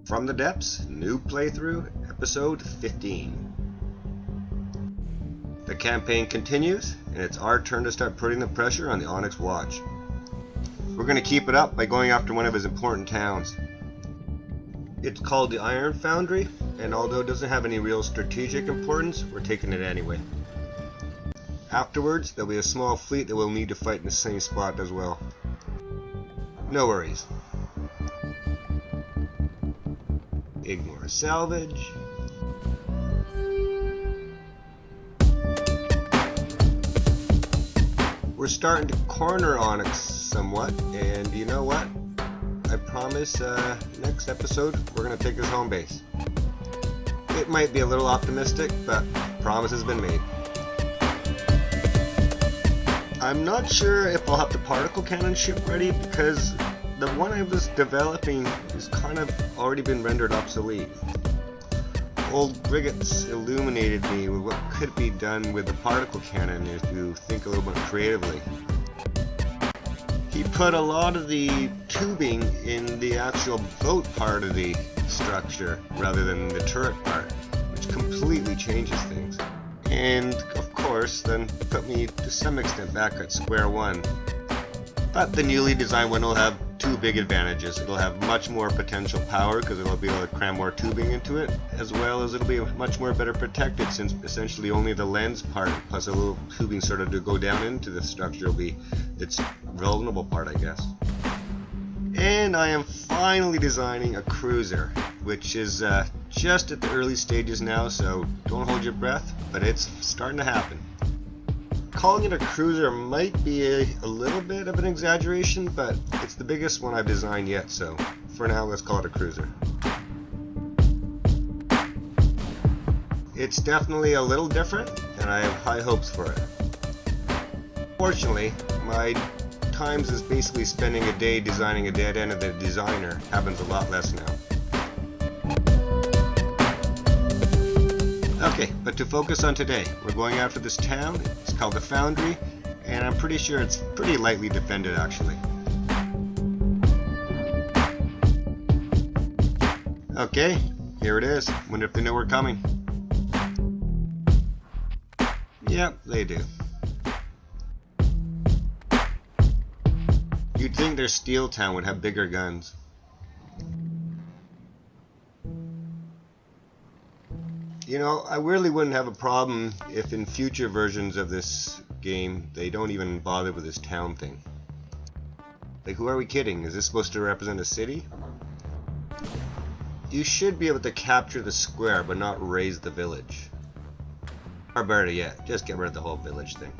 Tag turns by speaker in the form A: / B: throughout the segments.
A: From the Depths, Noob Playthrough, Episode 15. The campaign continues, and it's our turn to start putting the pressure on the Onyx Watch. We're going to keep it up by going after one of his important towns. It's called the Iron Foundry, and although it doesn't have any real strategic importance, we're taking it anyway. Afterwards, there'll be a small fleet that we'll need to fight in the same spot as well. No worries. Ignore salvage. We're starting to corner Onyx somewhat, and you know what? I promise next episode we're going to take his home base. It might be a little optimistic, but promise has been made. I'm not sure if I'll have the particle cannon ship ready because the one I was developing has kind of already been rendered obsolete. Old Griggot's illuminated me with what could be done with the particle cannon if you think a little bit creatively. He put a lot of the tubing in the actual boat part of the structure rather than the turret part, which completely changes things. And of course then put me to some extent back at square one. But the newly designed one will have two big advantages. It'll have much more potential power because it'll be able to cram more tubing into it, as well as it'll be much more better protected since essentially only the lens part plus a little tubing sort of to go down into the structure will be its vulnerable part, I guess. And I am finally designing a cruiser, which is just at the early stages now, so don't hold your breath, but it's starting to happen. Calling it a cruiser might be a little bit of an exaggeration, but it's the biggest one I've designed yet, so for now let's call it a cruiser. It's definitely a little different, and I have high hopes for it. Fortunately, my times is basically spending a day designing a dead end of the designer happens a lot less now. Okay, but to focus on today, we're going after this town. It's called the Foundry, and I'm pretty sure it's pretty lightly defended actually. Okay, here it is. Wonder if they know we're coming. Yep, they do. You'd think their steel town would have bigger guns. You know, I really wouldn't have a problem if in future versions of this game they don't even bother with this town thing. Like, who are we kidding? Is this supposed to represent a city? You should be able to capture the square but not raise the village. Or better yet, just get rid of the whole village thing.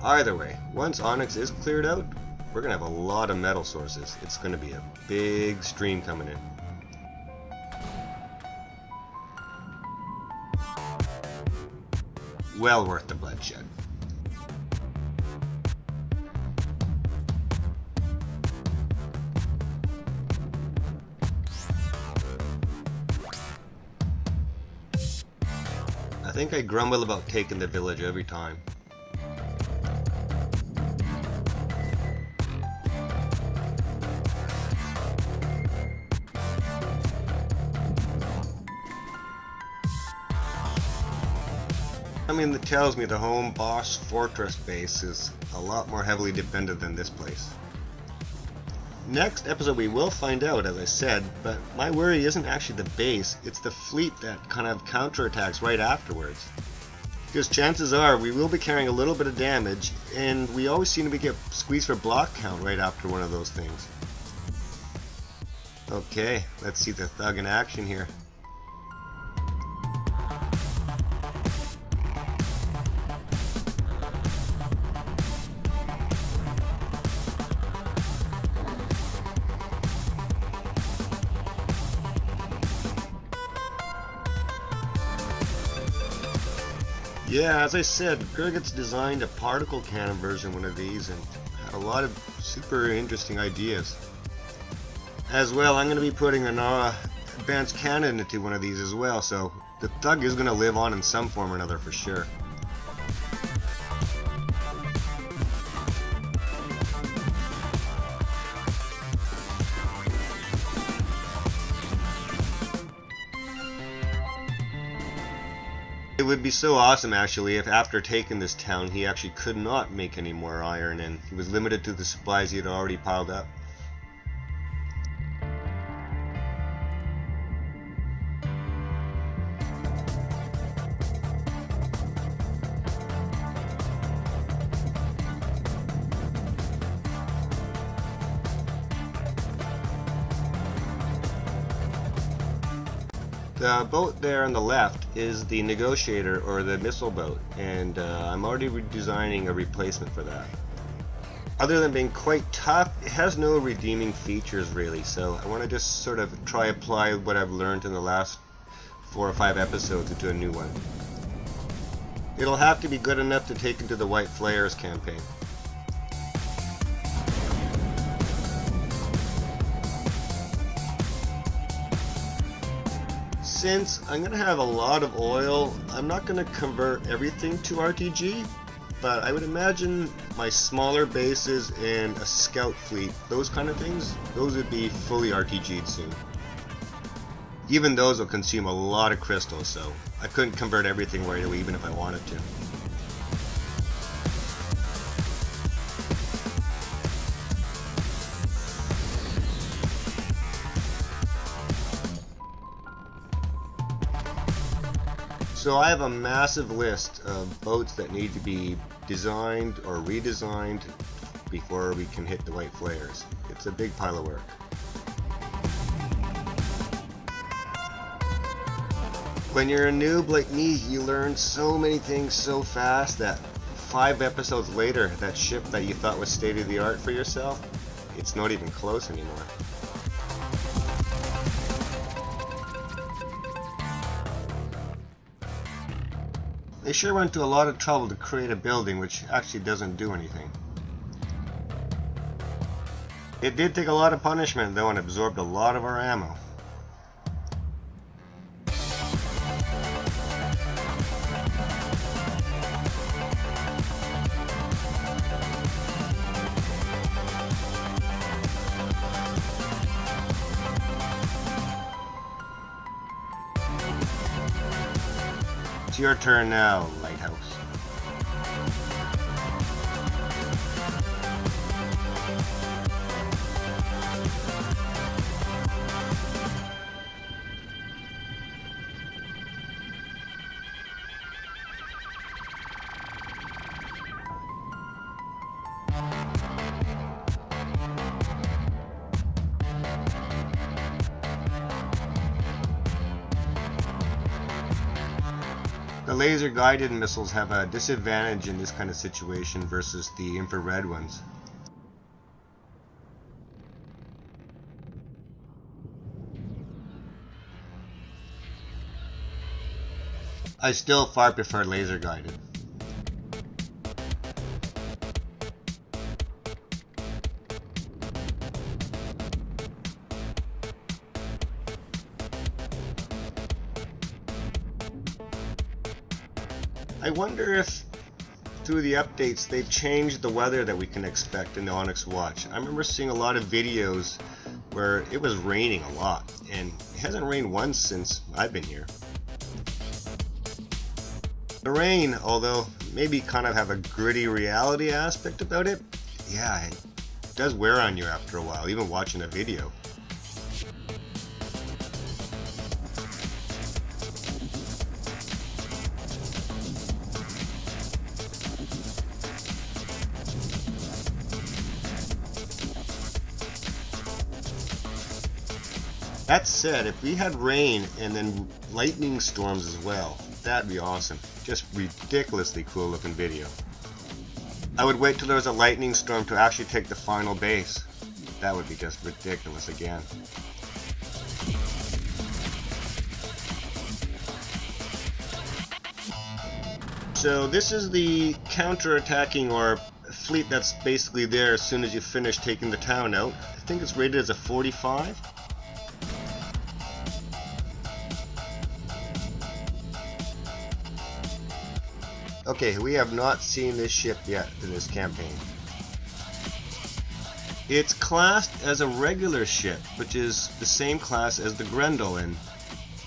A: Either way, once Onyx is cleared out, we're going to have a lot of metal sources. It's going to be a big stream coming in. Well worth the bloodshed. I think I grumble about taking the village every time. I mean, that tells me the home boss fortress base is a lot more heavily defended than this place. Next episode we will find out, as I said, but my worry isn't actually the base, it's the fleet that kind of counterattacks right afterwards. Because chances are we will be carrying a little bit of damage, and we always seem to get squeezed for block count right after one of those things. Okay, let's see the thug in action here. Yeah, as I said, Griggot's designed a particle cannon version of one of these and had a lot of super interesting ideas. As well, I'm going to be putting an advanced cannon into one of these as well, so the thug is going to live on in some form or another for sure. It would be so awesome actually if after taking this town he actually could not make any more iron and he was limited to the supplies he had already piled up. The boat there on the left is the negotiator or the missile boat, and I'm already designing a replacement for that. Other than being quite tough, it has no redeeming features really, so I want to just sort of try apply what I've learned in the last 4 or 5 episodes into a new one. It'll have to be good enough to take into the White Flares campaign. Since I'm going to have a lot of oil, I'm not going to convert everything to RTG, but I would imagine my smaller bases and a scout fleet, those kind of things, those would be fully RTG'd soon. Even those will consume a lot of crystals, so I couldn't convert everything right away even if I wanted to. So I have a massive list of boats that need to be designed or redesigned before we can hit the White Flares. It's a big pile of work. When you're a noob like me, you learn so many things so fast that 5 episodes later, that ship that you thought was state of the art for yourself, it's not even close anymore. They sure went to a lot of trouble to create a building which actually doesn't do anything. It did take a lot of punishment though and absorbed a lot of our ammo. It's your turn now, Lighthouse. The laser-guided missiles have a disadvantage in this kind of situation versus the infrared ones. I still far prefer laser-guided. I wonder if through the updates they've changed the weather that we can expect in the Onyx Watch. I remember seeing a lot of videos where it was raining a lot, and it hasn't rained once since I've been here. The rain, although maybe kind of have a gritty reality aspect about it, yeah, it does wear on you after a while, even watching a video. That said, if we had rain and then lightning storms as well, that'd be awesome. Just ridiculously cool looking video. I would wait till there was a lightning storm to actually take the final base. That would be just ridiculous again. So this is the counterattacking or fleet that's basically there as soon as you finish taking the town out. I think it's rated as a 45. Okay, we have not seen this ship yet in this campaign. It's classed as a regular ship, which is the same class as the Grendel, and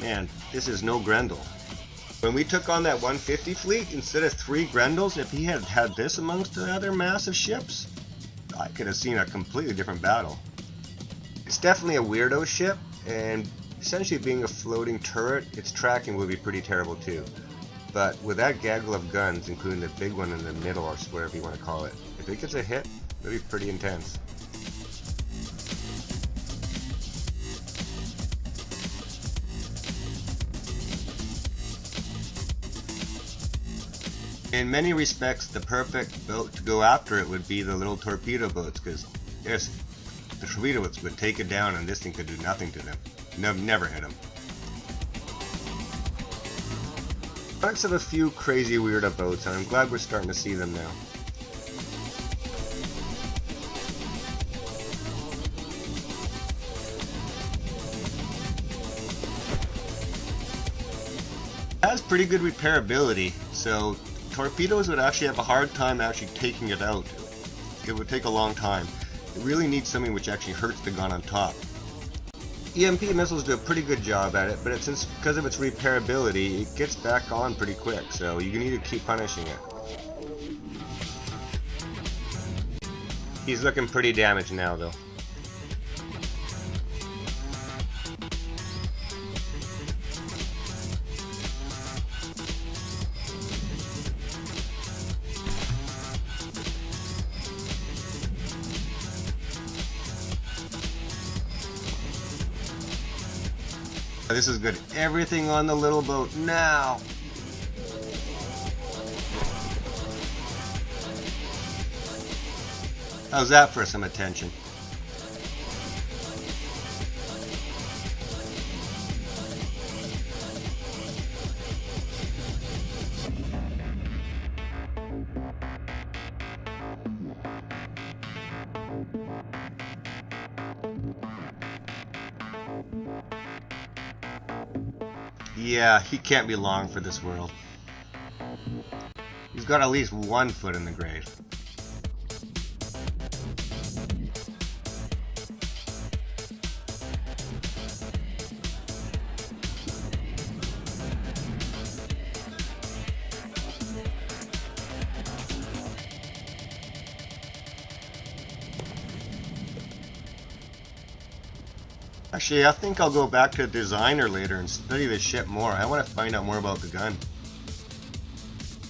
A: man, this is no Grendel. When we took on that 150 fleet, instead of 3 Grendels, if he had had this amongst the other massive ships, I could have seen a completely different battle. It's definitely a weirdo ship, and essentially being a floating turret, its tracking would be pretty terrible too. But with that gaggle of guns, including the big one in the middle, or whatever you want to call it, if it gets a hit, it'll be pretty intense. In many respects, the perfect boat to go after it would be the little torpedo boats, because yes, the torpedo boats would take it down and this thing could do nothing to them. Never hit them. Products of a few crazy weirdo boats, and I'm glad we're starting to see them now. It has pretty good repairability, so torpedoes would actually have a hard time actually taking it out. It would take a long time. It really needs something which actually hurts the gun on top. EMP missiles do a pretty good job at it, but since because of its repairability, it gets back on pretty quick, so you need to keep punishing it. He's looking pretty damaged now though. This is good. Everything on the little boat now. How's that for some attention? Yeah, he can't be long for this world. He's got at least 1 foot in the grave. Actually, I think I'll go back to designer later and study the ship more. I want to find out more about the gun.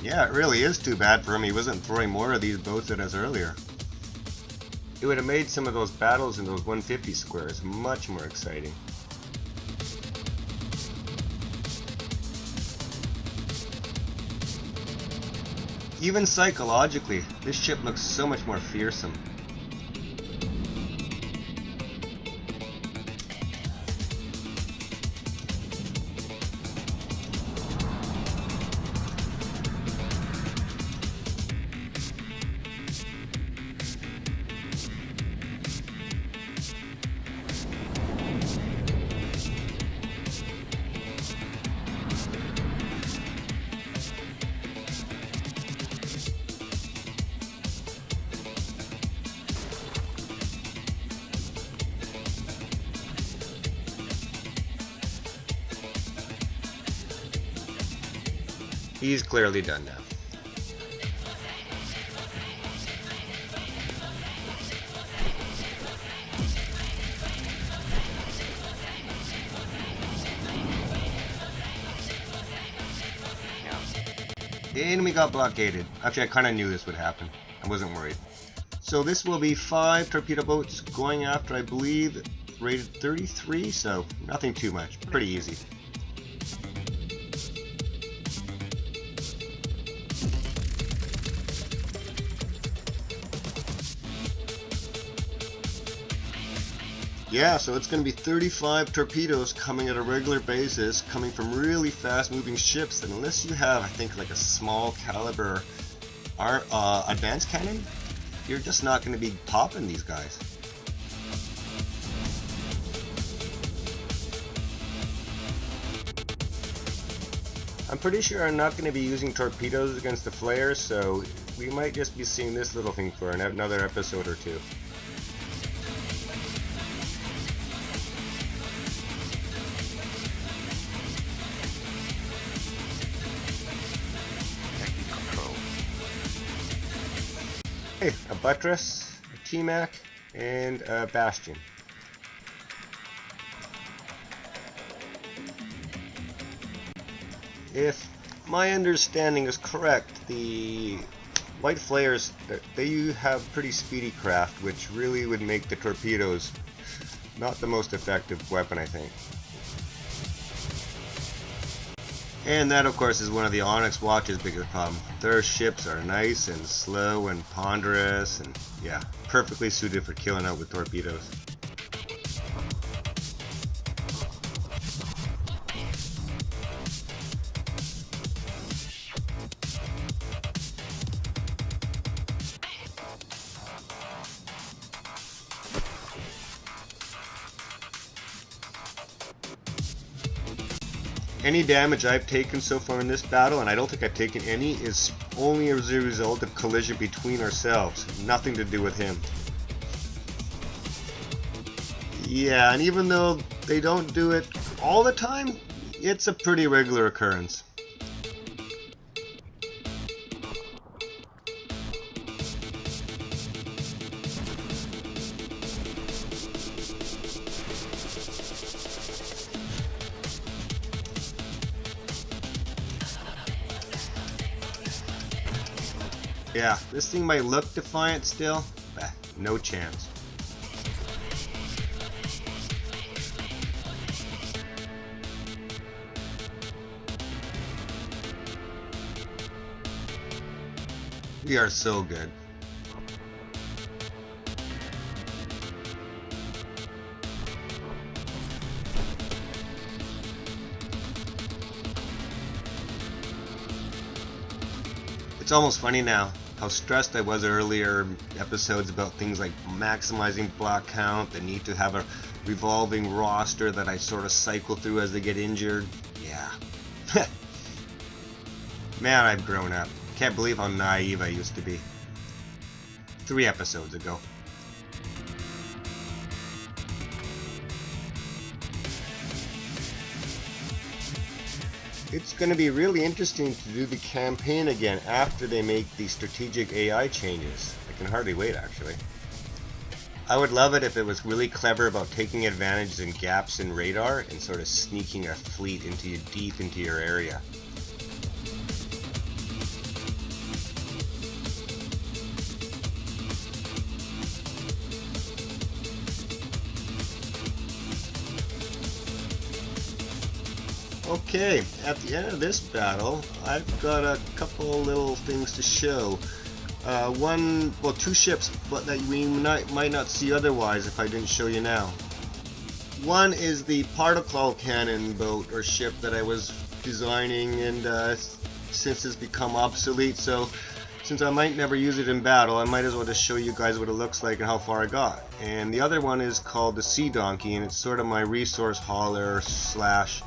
A: Yeah, it really is too bad for him he wasn't throwing more of these boats at us earlier. It would have made some of those battles in those 150 squares much more exciting. Even psychologically, this ship looks so much more fearsome. He's clearly done now. And we got blockaded. Actually, I kind of knew this would happen. I wasn't worried. So this will be 5 torpedo boats going after, I believe, rated 33, so nothing too much. Pretty easy. Yeah, so it's going to be 35 torpedoes coming at a regular basis, coming from really fast moving ships, and unless you have, I think, like a small caliber advanced cannon, you're just not going to be popping these guys. I'm pretty sure I'm not going to be using torpedoes against the flares, so we might just be seeing this little thing for another episode or two. Okay, a buttress, a T-Mac, and a bastion. If my understanding is correct, the light flares, they have pretty speedy craft, which really would make the torpedoes not the most effective weapon, I think. And that, of course, is one of the Onyx Watch's biggest problems. Their ships are nice and slow and ponderous, and yeah, perfectly suited for killing out with torpedoes. Any damage I've taken so far in this battle, and I don't think I've taken any, is only as a result of collision between ourselves. Nothing to do with him. Yeah, and even though they don't do it all the time, it's a pretty regular occurrence. Yeah, this thing might look defiant still, but no chance. We are so good. It's almost funny now how stressed I was earlier episodes about things like maximizing block count, the need to have a revolving roster that I sort of cycle through as they get injured. Yeah. Man, I've grown up. Can't believe how naive I used to be. 3 episodes ago. It's going to be really interesting to do the campaign again after they make the strategic AI changes. I can hardly wait, actually. I would love it if it was really clever about taking advantage in gaps in radar and sort of sneaking a fleet deep into your area. Okay, at the end of this battle, I've got a couple little things to show. Two ships, but that we might not see otherwise if I didn't show you now. One is the particle cannon boat or ship that I was designing, and since it's become obsolete, so since I might never use it in battle, I might as well just show you guys what it looks like and how far I got. And the other one is called the Sea Donkey, and it's sort of my resource hauler slash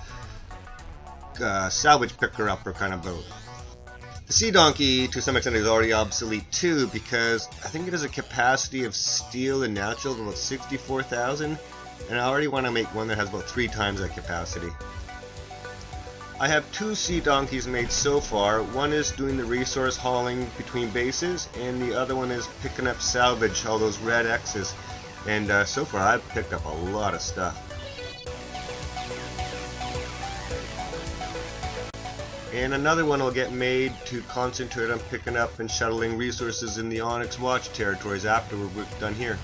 A: salvage picker-upper kind of boat. The Sea Donkey, to some extent, is already obsolete too, because I think it has a capacity of steel and natural of about 64,000, and I already want to make one that has about 3 times that capacity. I have 2 Sea Donkeys made so far. One is doing the resource hauling between bases, and the other one is picking up salvage, all those red X's. And so far I've picked up a lot of stuff. And another one will get made to concentrate on picking up and shuttling resources in the Onyx Watch territories after we're done here.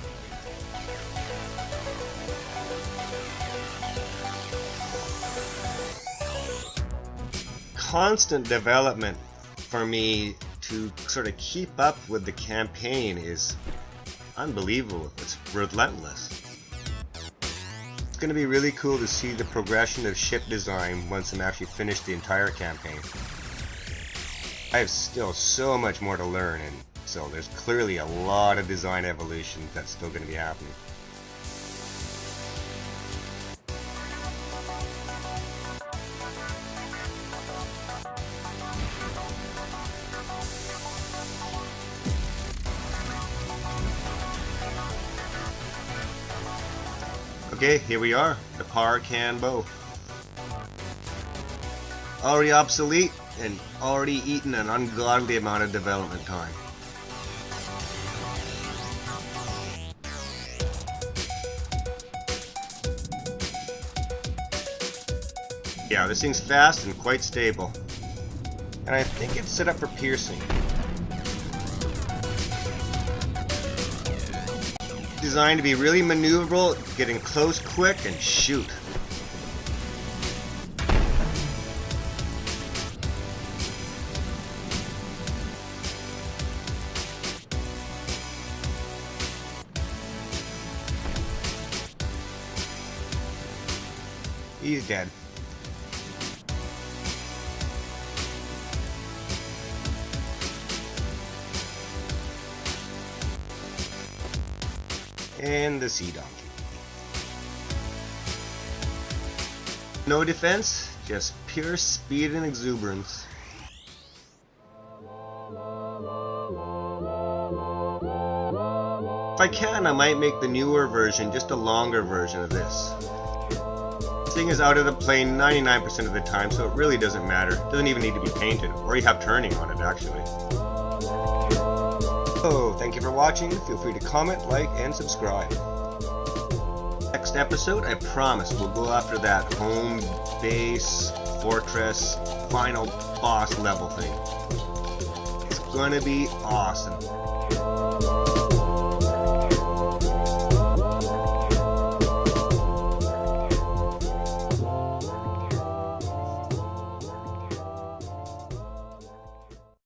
A: Constant development for me to sort of keep up with the campaign is unbelievable. It's relentless. It's going to be really cool to see the progression of ship design once I'm actually finished the entire campaign. I have still so much more to learn, and so there's clearly a lot of design evolution that's still going to be happening. Okay, here we are, the Parcan bow. Already obsolete and already eaten an ungodly amount of development time. Yeah, this thing's fast and quite stable. And I think it's set up for piercing. Designed to be really maneuverable, get in close quick, and shoot. He's dead. And the sea donkey. No defense, just pure speed and exuberance. If I can, I might make the newer version just a longer version of this. This thing is out of the plane 99% of the time, so it really doesn't matter. It doesn't even need to be painted, or you have turning on it actually. So, thank you for watching. Feel free to comment, like, and subscribe. Next episode, I promise, we'll go after that home base, fortress, final boss level thing. It's gonna be awesome.